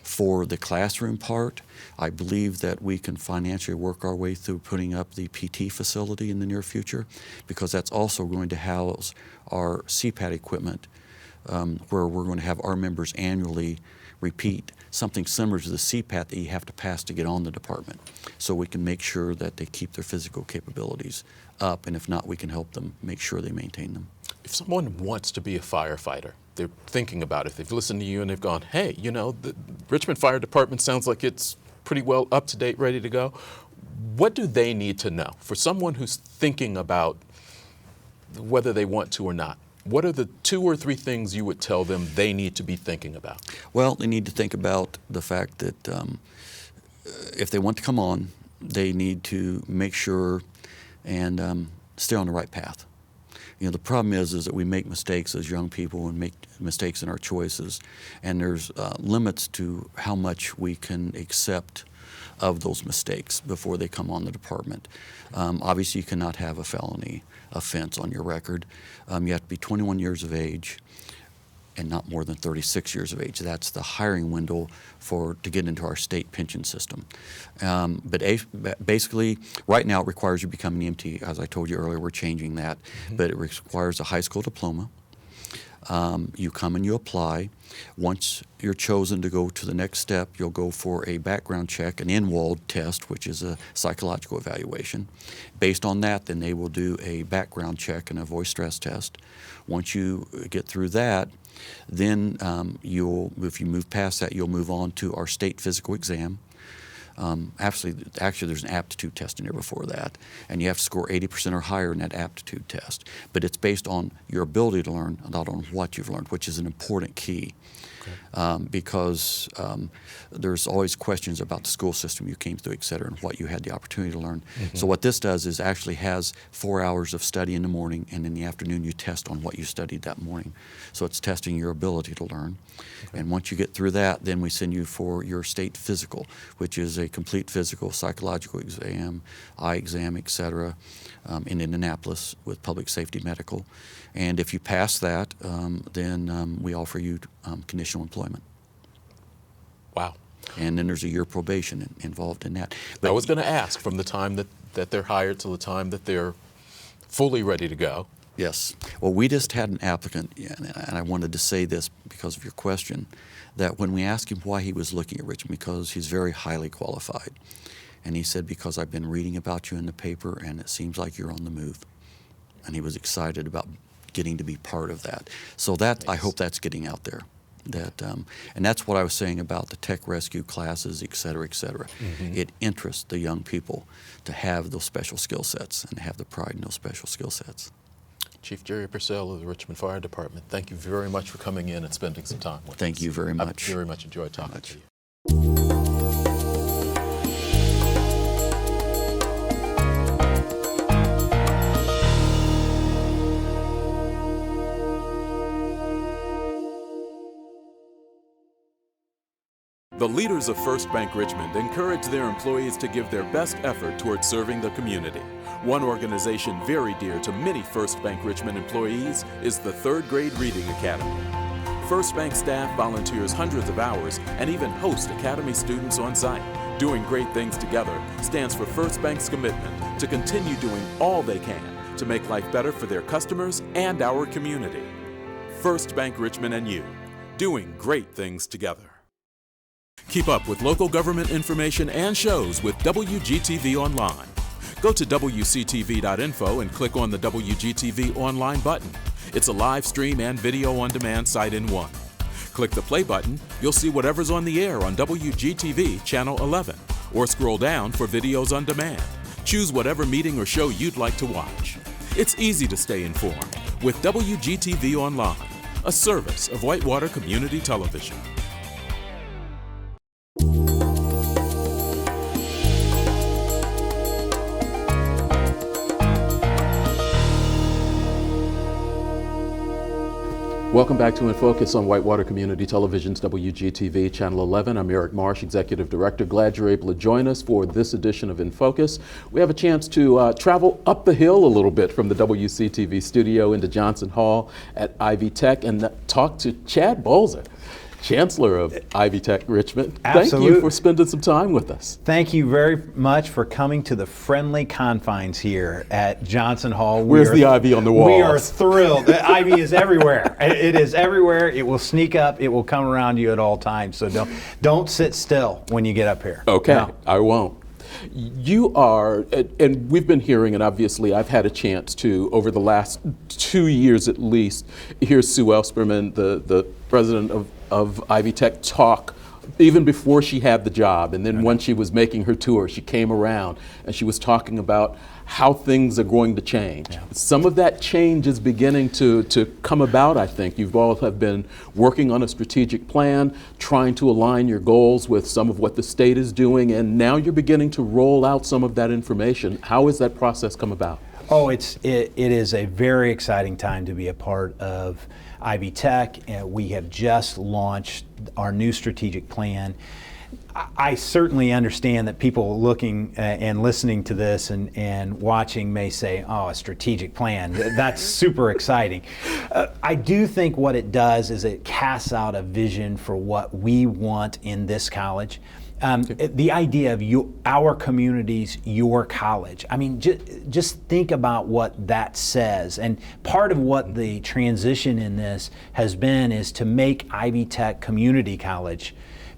[SPEAKER 2] for the classroom part. I believe that we can financially work our way through putting up the PT facility in the near future, because that's also going to house our CPAT equipment, where we're going to have our members annually repeat something similar to the CPAT that you have to pass to get on the department, so we can make sure that they keep their physical capabilities up, and if not, we can help them make sure they maintain them.
[SPEAKER 1] If someone wants to be a firefighter, they're thinking about it, they've listened to you and they've gone, hey, the Richmond Fire Department sounds like it's pretty well up to date, ready to go. What do they need to know? For someone who's thinking about whether they want to or not, what are the 2 or 3 things you would tell them they need to be thinking about? Well,
[SPEAKER 2] they need to think about the fact that if they want to come on, they need to make sure and stay on the right path. The problem is that we make mistakes as young people and make mistakes in our choices, and there's limits to how much we can accept of those mistakes before they come on the department. Obviously, you cannot have a felony offense on your record. You have to be 21 years of age and not more than 36 years of age. That's the hiring window to get into our state pension system. Basically, right now it requires you become an EMT. As I told you earlier, we're changing that. But it requires a high school diploma. You come and you apply. Once you're chosen to go to the next step, you'll go for a background check, an in-walled test, which is a psychological evaluation. Based on that, then they will do a background check and a voice stress test. Once you get through that, then if you move past that, you'll move on to our state physical exam. Actually, there's an aptitude test in there before that, and you have to score 80% or higher in that aptitude test. But it's based on your ability to learn, not on what you've learned, which is an important key. Because there's always questions about the school system you came through, et cetera, and what you had the opportunity to learn. So what this does is actually has 4 hours of study in the morning, and in the afternoon you test on what you studied that morning. So it's testing your ability to learn. And once you get through that, then we send you for your state physical, which is a complete physical, psychological exam, eye exam, et cetera, in Indianapolis with Public Safety Medical. And if you pass that, then we offer you conditional employment.
[SPEAKER 1] Wow.
[SPEAKER 2] And then there's a year probation involved in that. But
[SPEAKER 1] I was going to ask, from the time that they're hired to the time that they're fully ready to go.
[SPEAKER 2] Yes. Well, we just had an applicant, and I wanted to say this because of your question, that when we asked him why he was looking at Richmond, because he's very highly qualified, and he said, because I've been reading about you in the paper and it seems like you're on the move. And he was excited about getting to be part of that. So that, I hope that's getting out there. And that's what I was saying about the tech rescue classes, et cetera, et cetera. It interests the young people to have those special skill sets and have the pride in those special skill sets.
[SPEAKER 1] Chief Jerry Purcell of the Richmond Fire Department, thank you very much for coming in and spending some time with us.
[SPEAKER 2] Thank you very much.
[SPEAKER 1] I very much enjoyed talking to you. The leaders of First Bank Richmond encourage their employees to give their best effort towards serving the community. One organization very dear to many First Bank Richmond employees is the Third Grade Reading Academy. First Bank staff volunteers hundreds of hours and even host Academy students on site. Doing great things together stands for First Bank's commitment to continue doing all they can to make life better for their customers and our community. First Bank Richmond and you, doing great things together. Keep up with local government information and shows with WGTV Online. Go to WCTV.info and click on the WGTV Online button. It's a live stream and video on demand site in one. Click the play button, you'll see whatever's on the air on WGTV Channel 11, or scroll down for videos on demand. Choose whatever meeting or show you'd like to watch. It's easy to stay informed with WGTV Online, a service of Whitewater Community Television. Welcome back to In Focus on Whitewater Community Television's WGTV Channel 11. I'm Eric Marsh, Executive Director. Glad you're able to join us for this edition of In Focus. We have a chance to travel up the hill a little bit from the WCTV studio into Johnson Hall at Ivy Tech and talk to Chad Bolser, Chancellor of Ivy Tech Richmond.
[SPEAKER 3] Absolutely.
[SPEAKER 1] Thank you for spending some time with us.
[SPEAKER 3] Thank you very much for coming to the friendly confines here at Johnson Hall.
[SPEAKER 1] Where's the ivy on the walls?
[SPEAKER 3] We are thrilled. The ivy is everywhere. It is everywhere. It will sneak up. It will come around you at all times. So don't sit still when you get up here.
[SPEAKER 1] Okay,
[SPEAKER 3] No.
[SPEAKER 1] I won't. You are, and we've been hearing, and obviously I've had a chance to, over the last 2 years at least, hear Sue Ellspermann, the president of Ivy Tech, talk even before she had the job. And then when she was making her tour, she came around and she was talking about how things are going to change. Yeah. Some of that change is beginning to come about, I think. You all have been working on a strategic plan, trying to align your goals with some of what the state is doing, and now you're beginning to roll out some of that information. How has that process come about?
[SPEAKER 3] Oh, it is a very exciting time to be a part of Ivy Tech. We have just launched our new strategic plan. I certainly understand that people looking and listening to this and watching may say, oh, a strategic plan. That's super exciting. I do think what it does is it casts out a vision for what we want in this college. The idea of our communities, your college. I mean, just think about what that says. And part of what the transition in this has been is to make Ivy Tech Community College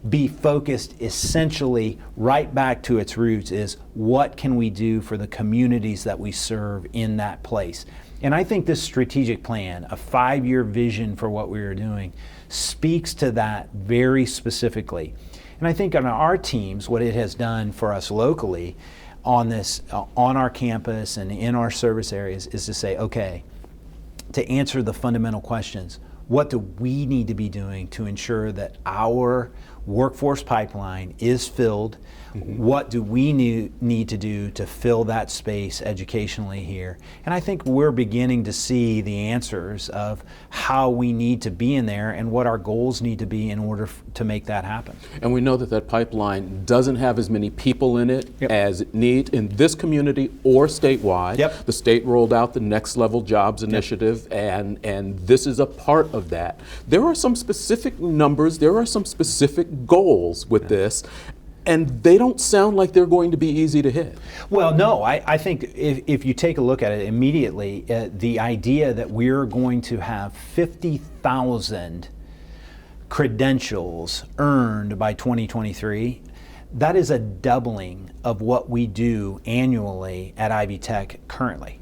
[SPEAKER 3] be focused essentially right back to its roots, is what can we do for the communities that we serve in that place. And I think this strategic plan, a 5-year vision for what we are doing, speaks to that very specifically. And I think on our teams, what it has done for us locally on this, on our campus and in our service areas, is to say, okay, to answer the fundamental questions, what do we need to be doing to ensure that our workforce pipeline is filled? What do we need to do to fill that space educationally here? And I think we're beginning to see the answers of how we need to be in there and what our goals need to be in order to make that happen.
[SPEAKER 1] And we know that that pipeline doesn't have as many people in it as it needs in this community or statewide. The state rolled out the Next Level Jobs Initiative, and this is a part of that. There are some specific numbers, there are some specific goals with this, and they don't sound like they're going to be easy to hit.
[SPEAKER 3] Well, no, I think if you take a look at it immediately, the idea that we're going to have 50,000 credentials earned by 2023, that is a doubling of what we do annually at Ivy Tech currently.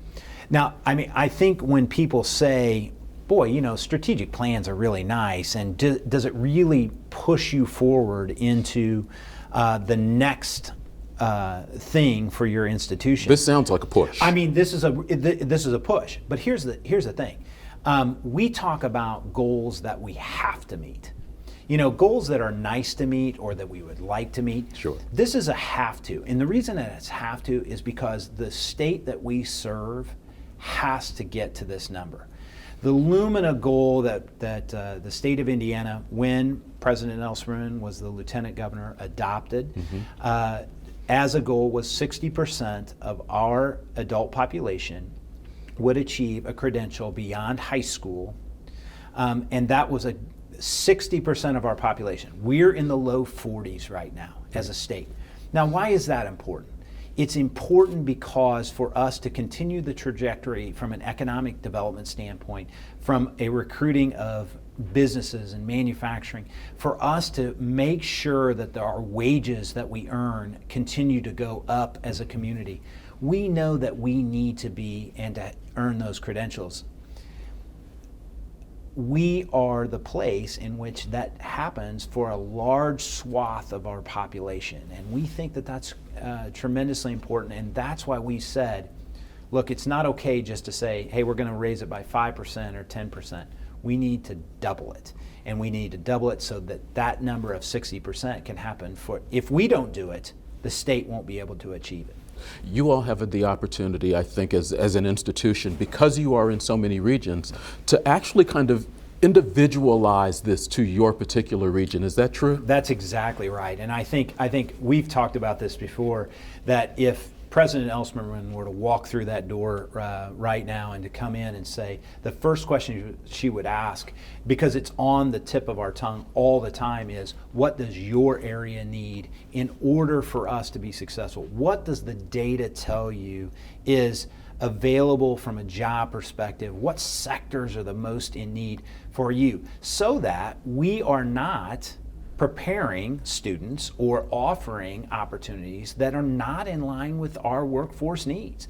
[SPEAKER 3] Now, I mean, I think when people say, boy, you know, strategic plans are really nice, and does it really push you forward into the next thing for your institution?
[SPEAKER 1] This sounds like a push.
[SPEAKER 3] I mean, this is a push. But here's the thing. We talk about goals that we have to meet. You know, goals that are nice to meet or that we would like to meet.
[SPEAKER 1] Sure.
[SPEAKER 3] This is a have to. And the reason that it's have to is because the state that we serve has to get to this number. The Lumina goal that the state of Indiana, when President Ellsworth was the lieutenant governor, adopted as a goal was 60% of our adult population would achieve a credential beyond high school, and that was 60% of our population. We're in the low 40s right now as a state. Now, why is that important? It's important because for us to continue the trajectory from an economic development standpoint, from a recruiting of businesses and manufacturing, for us to make sure that our wages that we earn continue to go up as a community, we know that we need to be and to earn those credentials. We are the place in which that happens for a large swath of our population. And we think that that's tremendously important. And that's why we said, look, it's not okay just to say, hey, we're going to raise it by 5% or 10%. We need to double it. And we need to double it so that that number of 60% can happen. If we don't do it, the state won't be able to achieve it.
[SPEAKER 1] You all have the opportunity, I think, as an institution, because you are in so many regions, to actually kind of individualize this to your particular region. Is that true?
[SPEAKER 3] That's exactly right. And I think we've talked about this before, that if President Ellsworth were to walk through that door right now and to come in and say, the first question she would ask, because it's on the tip of our tongue all the time, is what does your area need in order for us to be successful? What does the data tell you is available from a job perspective? What sectors are the most in need for you? So that we are not preparing students or offering opportunities that are not in line with our workforce needs.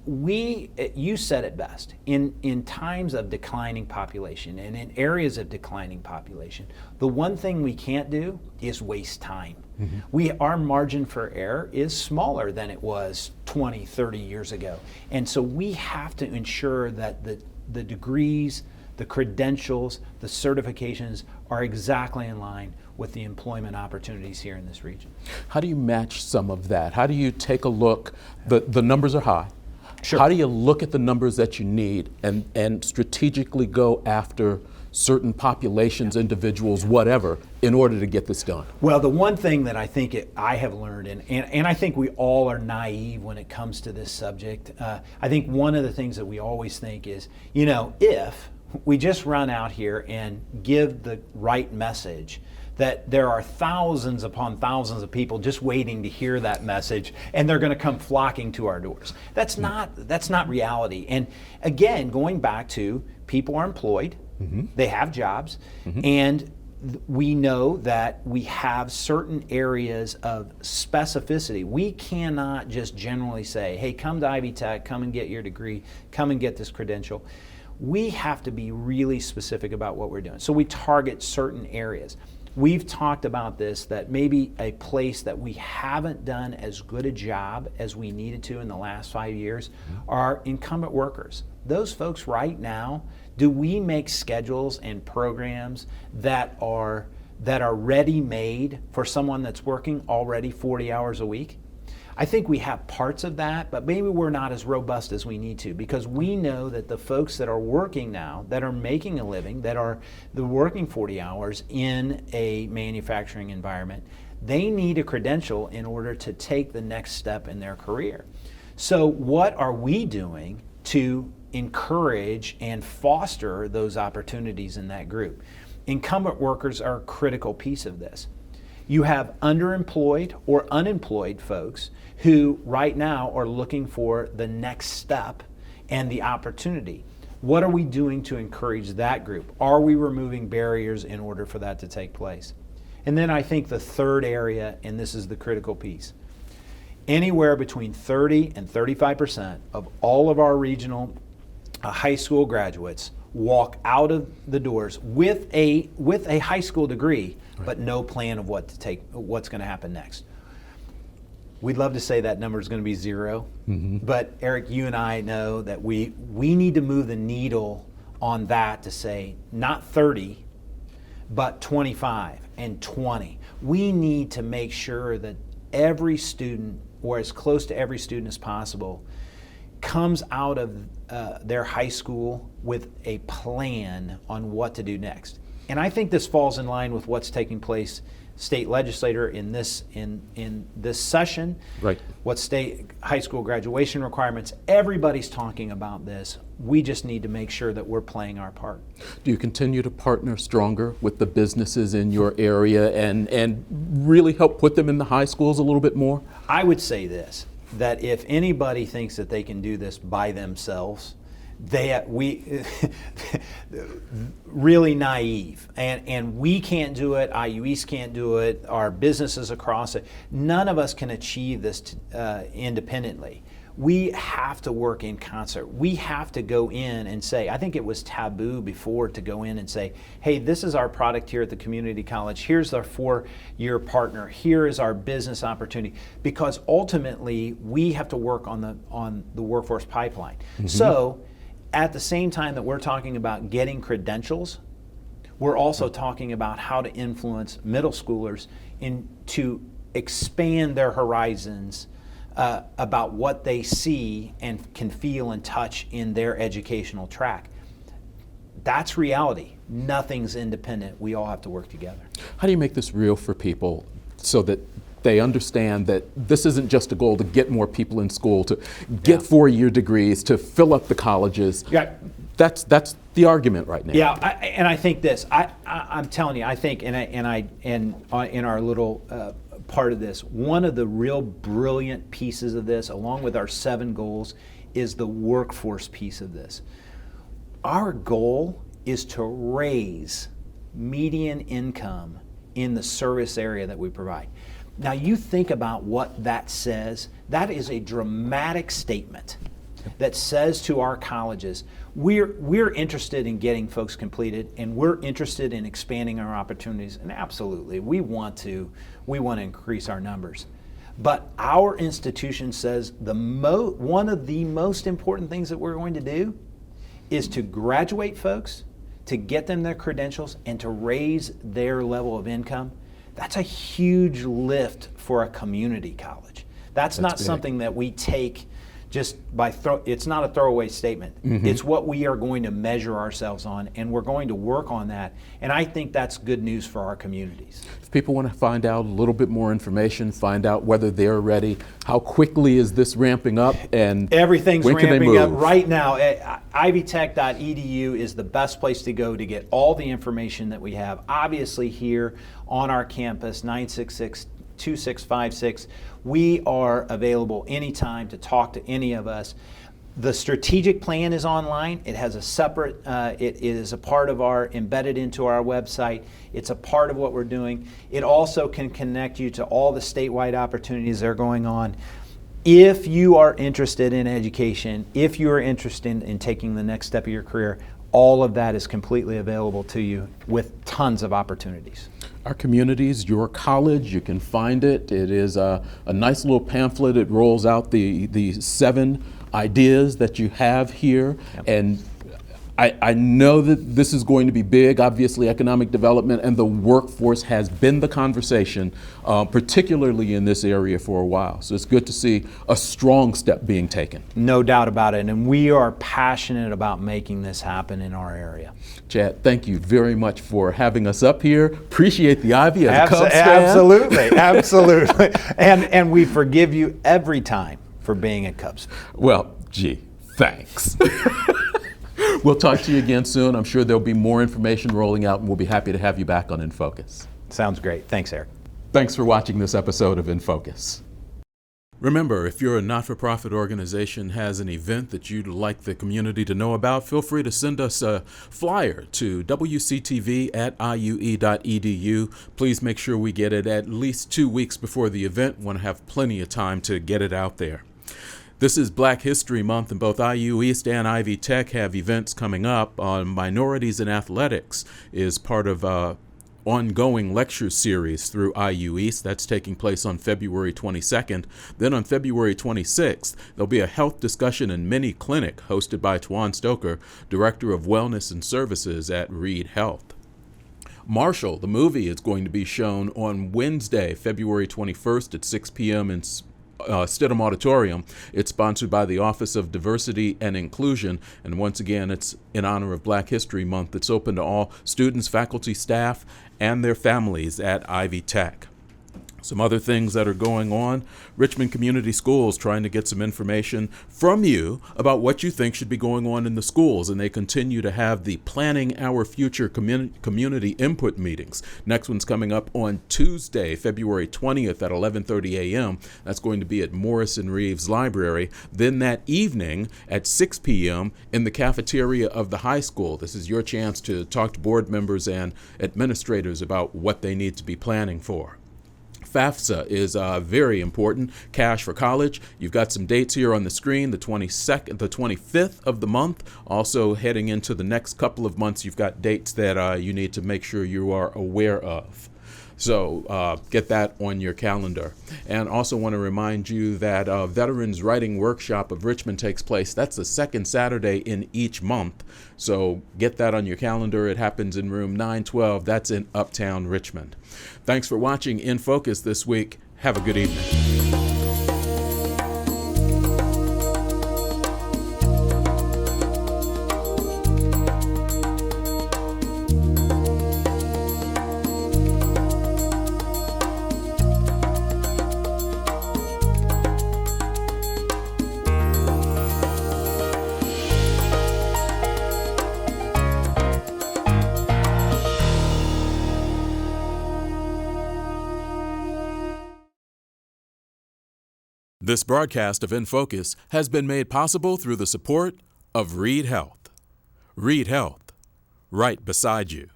[SPEAKER 3] You said it best. In times of declining population and in areas of declining population, the one thing we can't do is waste time. Our margin for error is smaller than it was 20, 30 years ago. And so we have to ensure that the degrees, the credentials, the certifications are exactly in line with the employment opportunities here in this region.
[SPEAKER 1] How do you match some of that? How do you take a look? The numbers are high.
[SPEAKER 3] Sure.
[SPEAKER 1] How do you look at the numbers that you need and strategically go after certain populations, individuals, whatever, in order to get this done?
[SPEAKER 3] Well, the one thing that I think I have learned, and I think we all are naive when it comes to this subject. I think one of the things that we always think is, if we just run out here and give the right message, that there are thousands upon thousands of people just waiting to hear that message, and they're going to come flocking to our doors. That's not reality. And again, going back to people are employed, they have jobs, and we know that we have certain areas of specificity. We cannot just generally say, hey, come to Ivy Tech, come and get your degree, come and get this credential. We have to be really specific about what we're doing. So we target certain areas. We've talked about this, that maybe a place that we haven't done as good a job as we needed to in the last 5 years are incumbent workers. Those folks right now, do we make schedules and programs that are ready-made for someone that's working already 40 hours a week? I think we have parts of that, but maybe we're not as robust as we need to, because we know that the folks that are working now, that are making a living, that are working 40 hours in a manufacturing environment, they need a credential in order to take the next step in their career. So what are we doing to encourage and foster those opportunities in that group? Incumbent workers are a critical piece of this. You have underemployed or unemployed folks who right now are looking for the next step and the opportunity. What are we doing to encourage that group? Are we removing barriers in order for that to take place? And then I think the third area, and this is the critical piece, anywhere between 30 and 35% of all of our regional high school graduates walk out of the doors with a high school degree, but no plan of what's going to happen next. We'd love to say that number is going to be zero, but Eric, you and I know that we need to move the needle on that to say not 30, but 25 and 20. We need to make sure that every student, or as close to every student as possible, comes out of their high school with a plan on what to do next. And I think this falls in line with what's taking place state legislature in this session.
[SPEAKER 1] Right.
[SPEAKER 3] What state high school graduation requirements, everybody's talking about this. We just need to make sure that we're playing our part.
[SPEAKER 1] Do you continue to partner stronger with the businesses in your area and really help put them in the high schools a little bit more?
[SPEAKER 3] I would say this, that if anybody thinks that they can do this by themselves, we really naive, and we can't do it. IU East can't do it. Our businesses across it, none of us can achieve this independently. We have to work in concert. We have to go in and say, I think it was taboo before to go in and say, hey, this is our product here at the community college. Here's our 4-year partner. Here is our business opportunity. Because ultimately, we have to work on the workforce pipeline. So at the same time that we're talking about getting credentials, we're also talking about how to influence middle schoolers to expand their horizons about what they see and can feel and touch in their educational track. That's reality. Nothing's independent. We all have to work together.
[SPEAKER 1] How do you make this real for people so that they understand that this isn't just a goal to get more people in school, to get 4-year degrees, to fill up the colleges?
[SPEAKER 3] Yeah.
[SPEAKER 1] That's the argument right now.
[SPEAKER 3] Yeah, and I think this. I'm telling you, I think, in our little part of this, one of the real brilliant pieces of this, along with our 7 goals, is the workforce piece of this. Our goal is to raise median income in the service area that we provide. Now you think about what that says. That is a dramatic statement that says to our colleges, we're interested in getting folks completed, and we're interested in expanding our opportunities, and absolutely we want to increase our numbers. But our institution says one of the most important things that we're going to do is to graduate folks, to get them their credentials, and to raise their level of income. That's a huge lift for a community college. That's not
[SPEAKER 1] big.
[SPEAKER 3] Something that we take it's not a throwaway statement. It's what we are going to measure ourselves on, and we're going to work on that. And I think that's good news for our communities.
[SPEAKER 1] If people want to find out a little bit more information, find out whether they're ready, how quickly is this ramping up, and
[SPEAKER 3] everything's
[SPEAKER 1] when can they
[SPEAKER 3] ramping up
[SPEAKER 1] move?
[SPEAKER 3] right now. ivytech.edu is the best place to go to get all the information that we have. Obviously here on our campus, 966-2656, we are available anytime to talk to any of us. The strategic plan is online. It has a separate, it is a part of embedded into our website. It's a part of what we're doing. It also can connect you to all the statewide opportunities that are going on. If you are interested in education, if you are interested in taking the next step of your career, all of that is completely available to you with tons of opportunities.
[SPEAKER 1] Our communities, your college, you can find it. It is a nice little pamphlet. It rolls out the 7 ideas that you have here.
[SPEAKER 3] Yep.
[SPEAKER 1] And I know that this is going to be big. Obviously, economic development and the workforce has been the conversation, particularly in this area for a while. So it's good to see a strong step being taken.
[SPEAKER 3] No doubt about it. And we are passionate about making this happen in our area.
[SPEAKER 1] Chad, thank you very much for having us up here. Appreciate the Ivy as a Cubs fan.
[SPEAKER 3] Absolutely, absolutely. And we forgive you every time for being a Cubs fan.
[SPEAKER 1] Well, gee, thanks. We'll talk to you again soon. I'm sure there'll be more information rolling out, and we'll be happy to have you back on In Focus.
[SPEAKER 3] Sounds great. Thanks, Eric.
[SPEAKER 1] Thanks for watching this episode of In Focus. Remember, if you're a not-for-profit organization has an event that you'd like the community to know about, feel free to send us a flyer to wctv@iue.edu. Please make sure we get it at least 2 weeks before the event. We want to have plenty of time to get it out there. This is Black History Month, and both IU East and Ivy Tech have events coming up. On Minorities in Athletics is part of a ongoing lecture series through IU East. That's taking place on February 22nd. Then on February 26th, there'll be a health discussion and mini clinic hosted by Twan Stoker, Director of Wellness and Services at Reed Health. Marshall, the movie, is going to be shown on Wednesday, February 21st at 6 p.m. in Stidham Auditorium. It's sponsored by the Office of Diversity and Inclusion, and once again, it's in honor of Black History Month. It's open to all students, faculty, staff, and their families at Ivy Tech. Some other things that are going on: Richmond Community Schools trying to get some information from you about what you think should be going on in the schools, and they continue to have the Planning Our Future community input meetings. Next one's coming up on Tuesday, February 20th at 11:30 a.m. That's going to be at Morrison Reeves Library. Then that evening at 6 p.m. in the cafeteria of the high school. This is your chance to talk to board members and administrators about what they need to be planning for. FAFSA is very important. Cash for College. You've got some dates here on the screen, the 22nd, the 25th of the month. Also heading into the next couple of months, you've got dates that you need to make sure you are aware of. So get that on your calendar. And also want to remind you that Veterans Writing Workshop of Richmond takes place. That's the second Saturday in each month. So get that on your calendar. It happens in room 912. That's in Uptown Richmond. Thanks for watching In Focus this week. Have a good evening. This broadcast of In Focus has been made possible through the support of Reed Health. Reed Health, right beside you.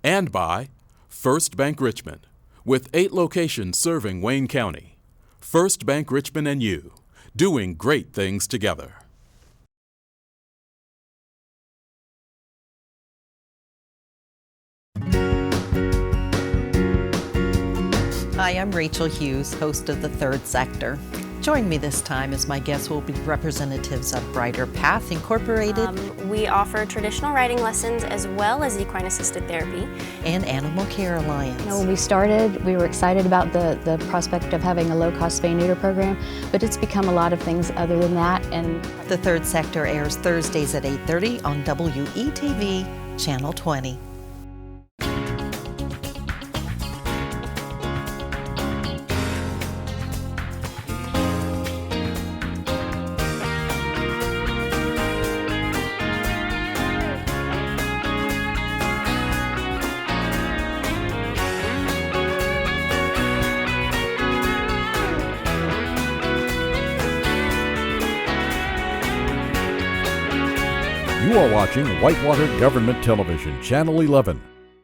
[SPEAKER 1] And by First Bank Richmond, with 8 locations serving Wayne County. First Bank Richmond and you, doing great things together.
[SPEAKER 4] Hi, I'm Rachel Hughes, host of The Third Sector. Join me this time as my guests will be representatives of Brighter Path Incorporated
[SPEAKER 5] We offer traditional riding lessons as well as equine-assisted therapy.
[SPEAKER 4] and Animal Care Alliance.
[SPEAKER 6] When we started, we were excited about the prospect of having a low-cost spay-neuter program, but it's become a lot of things other than that. And
[SPEAKER 4] The Third Sector airs Thursdays at 8:30 on WETV, Channel 20.
[SPEAKER 7] You are watching Whitewater Government Television, Channel 11.